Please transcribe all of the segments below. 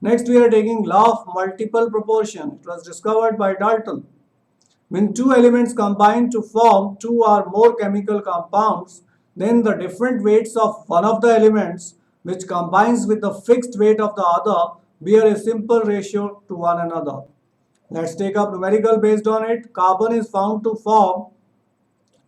Next, we are taking law of multiple proportion. It was discovered by Dalton. When two elements combine to form two or more chemical compounds, then the different weights of one of the elements, which combines with the fixed weight of the other, bear a simple ratio to one another. Let's take up numerical based on it. Carbon is found to form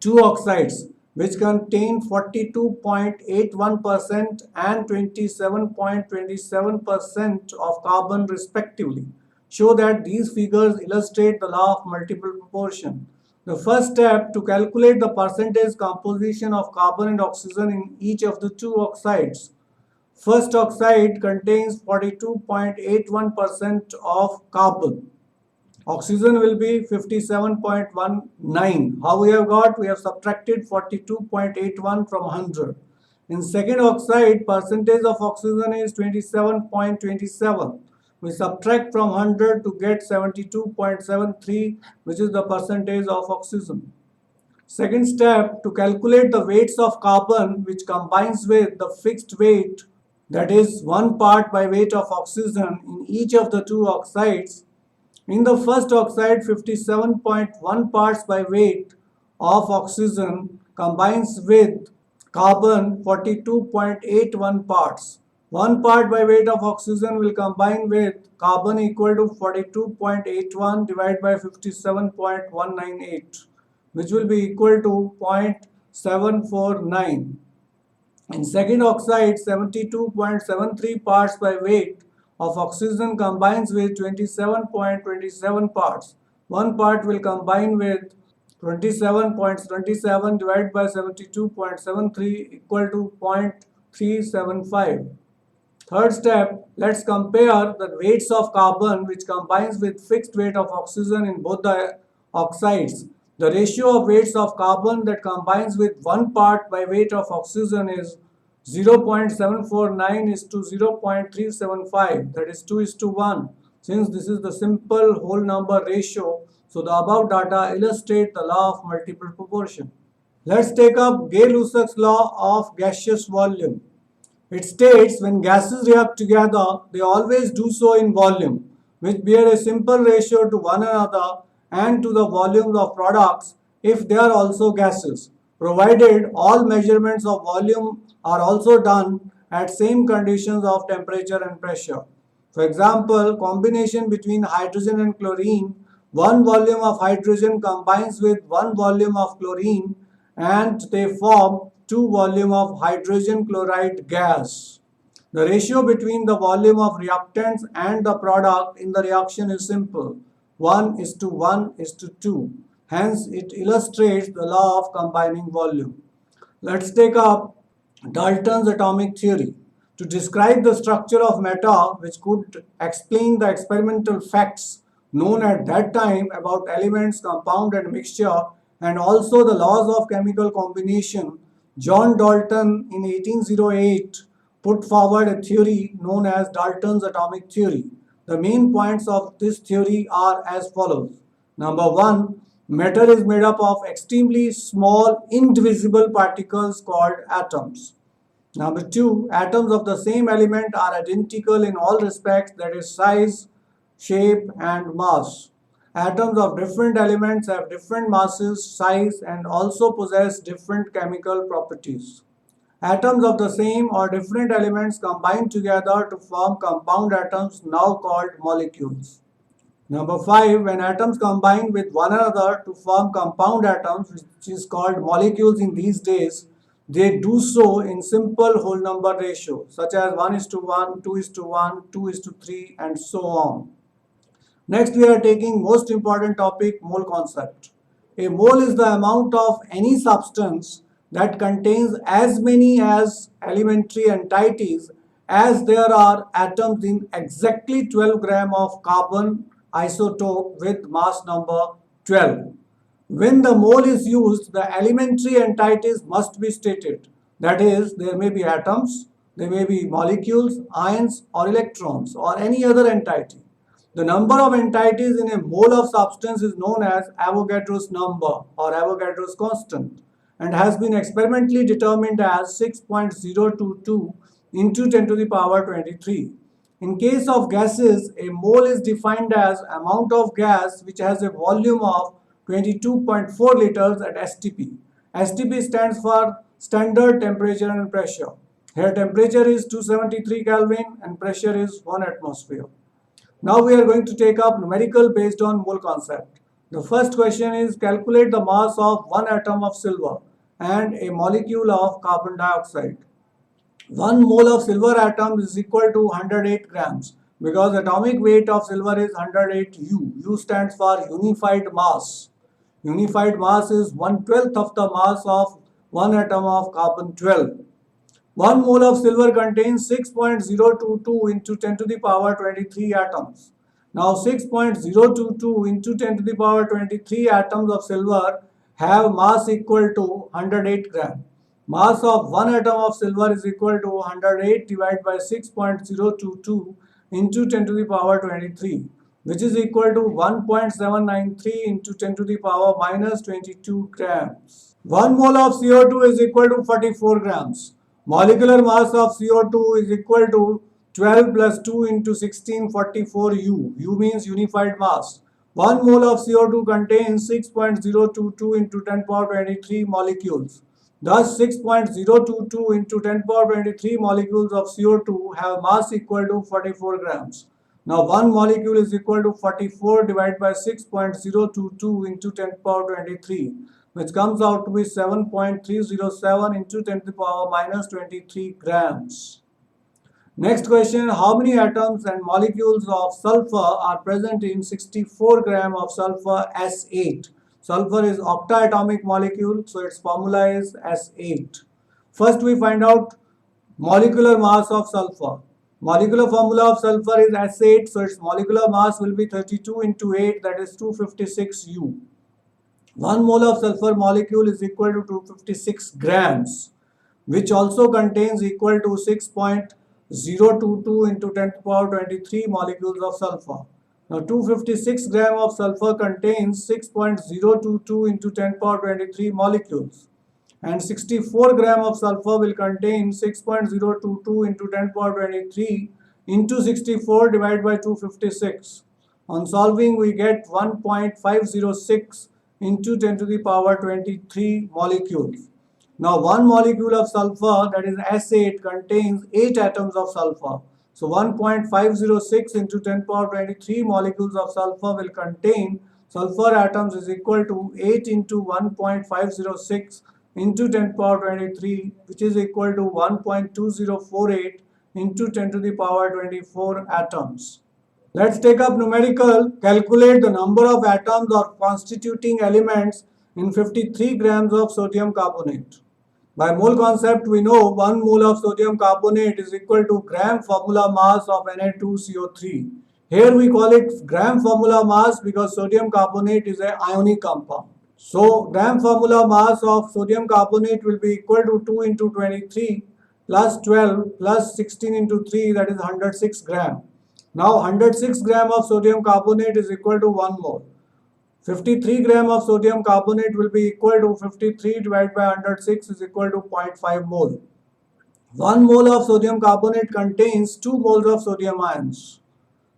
two oxides which contain 42.81% and 27.27% of carbon respectively. Show that these figures illustrate the law of multiple proportion. The first step to calculate the percentage composition of carbon and oxygen in each of the two oxides. First oxide contains 42.81% of carbon. Oxygen will be 57.19. How we have got? We have subtracted 42.81 from 100. In second oxide, percentage of oxygen is 27.27. We subtract from 100 to get 72.73, which is the percentage of oxygen. Second step, to calculate the weights of carbon which combines with the fixed weight, that is 1 part by weight of oxygen in each of the two oxides. In the first oxide, 57.1 parts by weight of oxygen combines with carbon 42.81 parts. 1 part by weight of oxygen will combine with carbon equal to 42.81 divided by 57.198, which will be equal to 0.749. In second oxide, 72.73 parts by weight of oxygen combines with 27.27 parts. 1 part will combine with 27.27 divided by 72.73 equal to 0.375. Third step, let's compare the weights of carbon which combines with fixed weight of oxygen in both the oxides. The ratio of weights of carbon that combines with 1 part by weight of oxygen is 0.749 is to 0.375, that is 2 is to 1. Since this is the simple whole number ratio, so the above data illustrate the law of multiple proportion. Let's take up Gay-Lussac's law of gaseous volume. It states when gases react together, they always do so in volume, which bear a simple ratio to one another and to the volumes of products if they are also gases, provided all measurements of volume are also done at same conditions of temperature and pressure. For example, combination between hydrogen and chlorine, one volume of hydrogen combines with one volume of chlorine and they form two volume of hydrogen chloride gas. The ratio between the volume of reactants and the product in the reaction is simple. 1 is to 1 is to 2. Hence, it illustrates the law of combining volume. Let's take up Dalton's atomic theory. To describe the structure of matter which could explain the experimental facts known at that time about elements, compound and mixture, and also the laws of chemical combination, John Dalton in 1808 put forward a theory known as Dalton's atomic theory. The main points of this theory are as follows. Number 1, matter is made up of extremely small indivisible particles called atoms. Number 2, atoms of the same element are identical in all respects, that is size, shape and mass. Atoms of different elements have different masses, size and also possess different chemical properties. Atoms of the same or different elements combine together to form compound atoms now called molecules. Number 5, when atoms combine with one another to form compound atoms, which is called molecules in these days, they do so in simple whole number ratio, such as 1 is to 1, 2 is to 1, 2 is to 3 and so on. Next, we are taking most important topic, mole concept. A mole is the amount of any substance that contains as many as elementary entities as there are atoms in exactly 12 gram of carbon isotope with mass number 12. When the mole is used, the elementary entities must be stated. That is, there may be atoms, there may be molecules, ions or electrons or any other entity. The number of entities in a mole of substance is known as Avogadro's number or Avogadro's constant and has been experimentally determined as 6.022 into 10 to the power 23. In case of gases, a mole is defined as amount of gas which has a volume of 22.4 liters at STP. STP stands for standard temperature and pressure. Here temperature is 273 Kelvin and pressure is 1 atmosphere. Now we are going to take up numerical based on mole concept. The first question is calculate the mass of one atom of silver and a molecule of carbon dioxide. 1 mole of silver atom is equal to 108 grams because atomic weight of silver is 108 U. U stands for unified mass. Unified mass is 1/12 of the mass of one atom of carbon 12. 1 mole of silver contains 6.022 into 10 to the power 23 atoms. Now 6.022 into 10 to the power 23 atoms of silver have mass equal to 108 gram. Mass of one atom of silver is equal to 108 divided by 6.022 into 10 to the power 23, which is equal to 1.793 into 10 to the power minus 22 grams. 1 mole of CO2 is equal to 44 grams. Molecular mass of CO2 is equal to 12 plus 2 into 1644 U. U means unified mass. 1 mole of CO2 contains 6.022 into 10 power 23 molecules. Thus 6.022 into 10 power 23 molecules of CO2 have mass equal to 44 grams. Now 1 molecule is equal to 44 divided by 6.022 into 10 power 23, which comes out to be 7.307 into 10 to the power minus 23 grams. Next question, how many atoms and molecules of sulfur are present in 64 gram of sulfur S8? Sulfur is octaatomic molecule, so its formula is S8. First we find out molecular mass of sulfur. Molecular formula of sulfur is S8, so its molecular mass will be 32 into 8, that is 256 U. 1 mole of sulfur molecule is equal to 256 grams, which also contains equal to 6.022 into 10 to the power 23 molecules of sulfur. Now 256 gram of sulfur contains 6.022 into 10 to the power 23 molecules, and 64 gram of sulfur will contain 6.022 into 10 to the power 23 into 64 divided by 256. On solving we get 1.506 into 10 to the power 23 molecules. Now 1 molecule of sulfur, that is S8, contains 8 atoms of sulfur. So 1.506 into 10 power 23 molecules of sulfur will contain sulfur atoms is equal to 8 into 1.506 into 10 power 23, which is equal to 1.2048 into 10 to the power 24 atoms. Let's take up numerical. Calculate the number of atoms or constituting elements in 53 grams of sodium carbonate. By mole concept, we know 1 mole of sodium carbonate is equal to gram formula mass of Na2CO3. Here we call it gram formula mass because sodium carbonate is an ionic compound. So gram formula mass of sodium carbonate will be equal to 2 into 23 plus 12 plus 16 into 3, that is 106 gram. Now 106 gram of sodium carbonate is equal to 1 mole. 53 gram of sodium carbonate will be equal to 53 divided by 106 is equal to 0.5 mole. 1 mole of sodium carbonate contains 2 moles of sodium ions.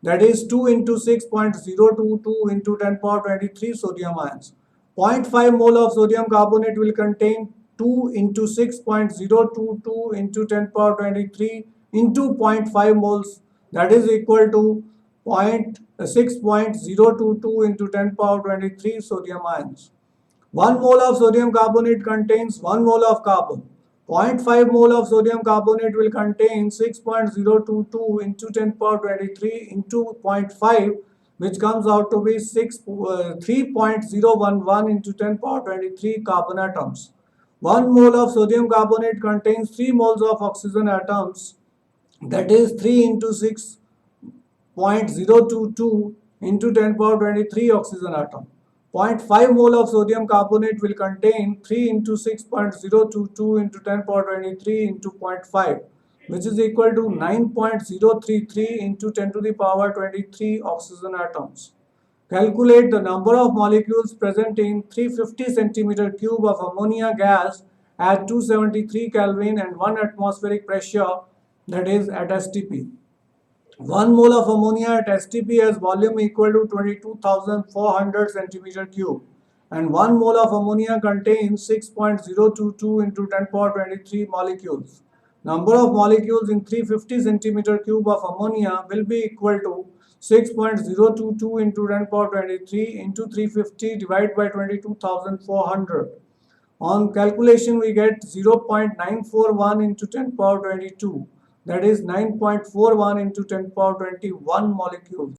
That is 2 into 6.022 into 10 power 23 sodium ions. 0.5 mole of sodium carbonate will contain 2 into 6.022 into 10 power 23 into 0.5 moles, that is equal to 6.022 into 10 power 23 sodium ions. 1 mole of sodium carbonate contains 1 mole of carbon. 0.5 mole of sodium carbonate will contain 6.022 into 10 power 23 into 0.5, which comes out to be 3.011 into 10 power 23 carbon atoms. 1 mole of sodium carbonate contains 3 moles of oxygen atoms, that is 3 into 6.022 into 10 power 23 oxygen atom. 0.5 mole of sodium carbonate will contain 3 into 6.022 into 10 power 23 into 0.5, which is equal to 9.033 into 10 to the power 23 oxygen atoms. Calculate the number of molecules present in 350 centimeter cube of ammonia gas at 273 Kelvin and 1 atmospheric pressure, that is at STP. 1 mole of ammonia at STP has volume equal to 22,400 centimeter cube, and 1 mole of ammonia contains 6.022 into 10 power 23 molecules. Number of molecules in 350 centimeter cube of ammonia will be equal to 6.022 into 10 power 23 into 350 divided by 22,400. On calculation, we get 0.941 into 10 power 22. That is 9.41 into 10 power 21 molecules.